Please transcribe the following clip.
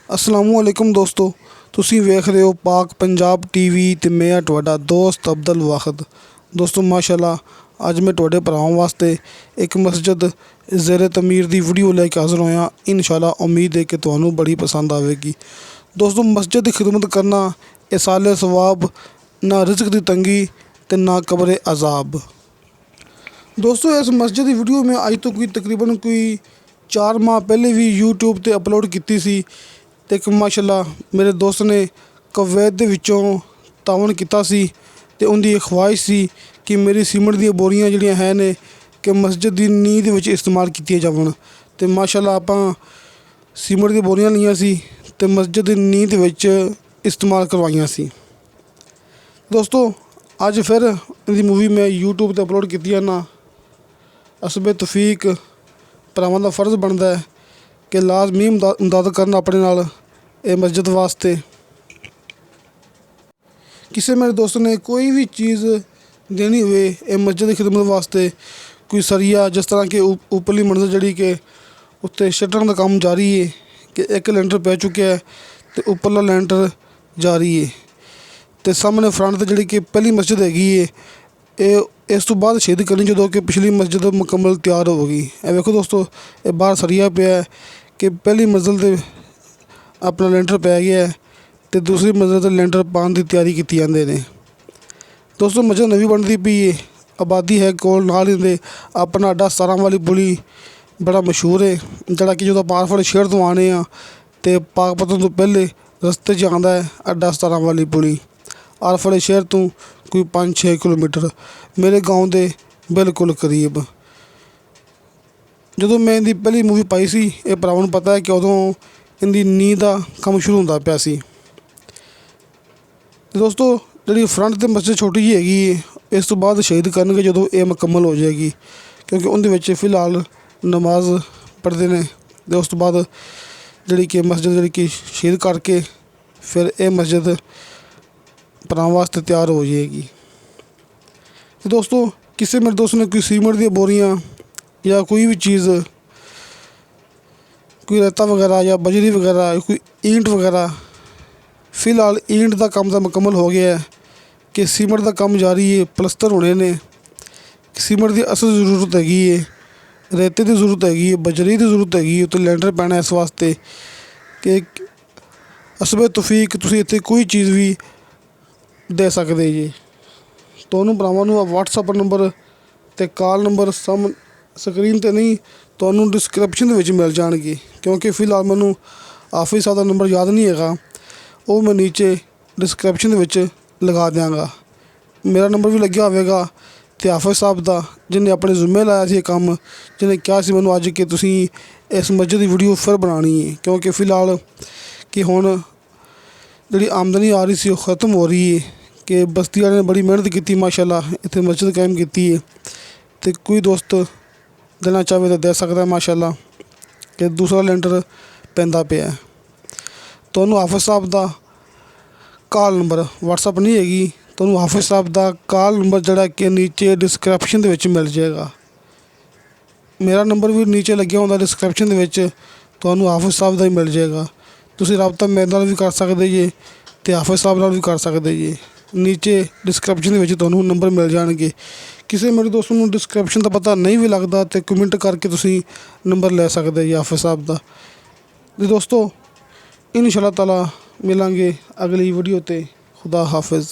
अस्सलामुअलैकुम दोस्तों, तुसी वेख रहे हो पाक पंजाब टीवी ते मैं तुहाडा दोस्त अब्दुल वाहिद। दोस्तों माशाअल्लाह अज मैं तुहाडे भरावां वास्ते एक मस्जिद ज़ेरे तमीर दी वीडियो लैके हाज़र होया। इंशाअल्लाह उम्मीद है कि तुहानूं बड़ी पसंद आवेगी। दोस्तों मस्जिद दी खिदमत करना इसाले सवाब, ना रिज़्क दी तंगी ते ना कब्रे अज़ाब। दोस्तों इस मस्जिद की वीडियो मैं अज तो तकरीबन 4 माह पहले भी यूट्यूब ते अपलोड की सी। ते एक माशाअल्लाह मेरे दोस्त ने कुवैत दे विचों तावन किया सी ते उनकी एक ख्वाहिश सी कि मेरी सीमेंट दी बोरियां जिहड़ियां है ने कि मस्जिद की नींह दे विच इस्तेमाल कीतियां जावन। ते माशाअल्लाह आपां सीमेंट दी बोरियां लियां सी ते मस्जिद दी नींह दे विच इस्तेमाल करवाइयां सी। दोस्तों अज फिर इहदी मूवी मैं यूट्यूब ते अपलोड की ना। असबे तौफीक भरावां दा फर्ज बनता है कि लाजमी इमदाद करन अपने नाल ये मस्जिद वास्ते। किसी मेरे दोस्त ने कोई भी चीज़ देनी हुए ये मस्जिद की खिदमत वास्ते, कोई सरिया जिस तरह के उपरली मंजिल जिहड़ी कि उत्ते छड्डण दा काम जारी है कि एक लैंटर पै चुका है तो उपरला लैंटर जारी है। तो सामने फ्रंट ते जिहड़ी कि पहली मस्जिद हैगी है ये इस तो बाद शहीद करनी जो कि पिछली मस्जिद मुकम्मल तैयार होगी। ये वेखो दोस्तों ये बाहर सरिया पिया है कि पहली मंजिल ते अपना लैंटर पै गया है तो दूसरी मंजिल ते लैंटर पाने की तैयारी की जाते हैं। दोस्तों मस्जिद नवी बनती पई है, आबादी है कोल नाल ही। अपना अड्डा 17 वाली पुली बड़ा मशहूर है जिहड़ा कि जो आर फड़े शहर तो आने तो पाकपतन तो पहले रस्ते च आंदा है अड्डा 17 वाली पुली। आर फड़े शहर तो कोई 5-6 किलोमीटर मेरे गाँव के बिल्कुल करीब। जो मैं इनकी पहली मूवी पाई सी ये भरावां नूं पता है कि उदों इनकी नींह का काम शुरू होंदा पिया सी। दोस्तों जी फ्रंट तो मस्जिद छोटी जी हैगी, इस तो बाद शहीद करनगे जो ये मुकम्मल हो जाएगी क्योंकि उनके विच फिलहाल नमाज पढ़ते हैं। तो उस तो बाद जी कि मस्जिद जी कि शहीद करके फिर ये मस्जिद भरावां वास्ते तैयार हो जाएगी। तो दोस्तों किसी मेरे दोस्त ने कोई सीमेंट दी बोरियां या कोई भी चीज़, कोई रेता वगैरह या बजरी वगैरह, कोई ईंट वगैरह, फिलहाल ईंट का काम तो मुकम्मल हो गया है कि सीमेंट का काम जारी है, प्लस्तर होने ने। सीमेंट की असल जरूरत हैगी है, रेते की जरूरत हैगी है, बजरी की जरूरत हैगी है, तो लैंटर पैना इस वास्ते कि असबे तौफीक तुसीं इत्थे कोई चीज़ भी दे सकते जी। तो उन्होंने भरावां नूं व्हाट्सअप नंबर ते कॉल नंबर स्क्रीन ते नहीं तो डिस्क्रिप्शन दे विच मिल जाएंगे क्योंकि फिलहाल मैनू हाफिज़ साहब का नंबर याद नहीं है, वो मैं नीचे डिस्क्रिप्शन दे विच लगा देंगा। मेरा नंबर भी लग्या होगा तो हाफिज़ साहब का जिन्हें अपने जुम्मे लाया सी काम, जिन्हें कहा सी मैनू अज कि तुसीं इस मस्जिद की वीडियो फिर बनानी है क्योंकि फिलहाल कि हुण जी आमदनी आ रही सी वो ख़त्म हो रही है कि बस्ती वाले ने बड़ी मेहनत की माशाअल्लाह इत्थे मस्जिद कायम की है। तो कोई दोस्त देना चाहे तो दे सकता है माशाअल्लाह कि दूसरा लैंटर पैंदा पिया है। तो उन्होंने हाफिज़ साहब का कॉल नंबर व्हाट्सअप नहीं हैगी तो उन्होंने हाफिज़ साहब का कॉल नंबर जोड़ा कि नीचे डिस्क्रिप्शन के मिल जाएगा। मेरा नंबर भी नीचे लग्या होंदा डिस्क्रिप्शन के तो उन्होंने हाफिज़ साहब का ही मिल जाएगा। तुसीं रबता मेरे नाल भी कर सकते जे तो हाफिज़ साहब नाल भी कर सकते जे। नीचे डिस्क्रिप्शन के तुहानूं नंबर मिल जाएंगे। किसी मेरे दोस्त को डिस्क्रिप्शन का पता नहीं भी लगता तो कमेंट करके तुसीं नंबर ले सकते जी हाफिज़ साहब का। तो दोस्तों इंशाअल्लाह ताला मिलांगे अगली वीडियो ते। खुदा हाफिज़।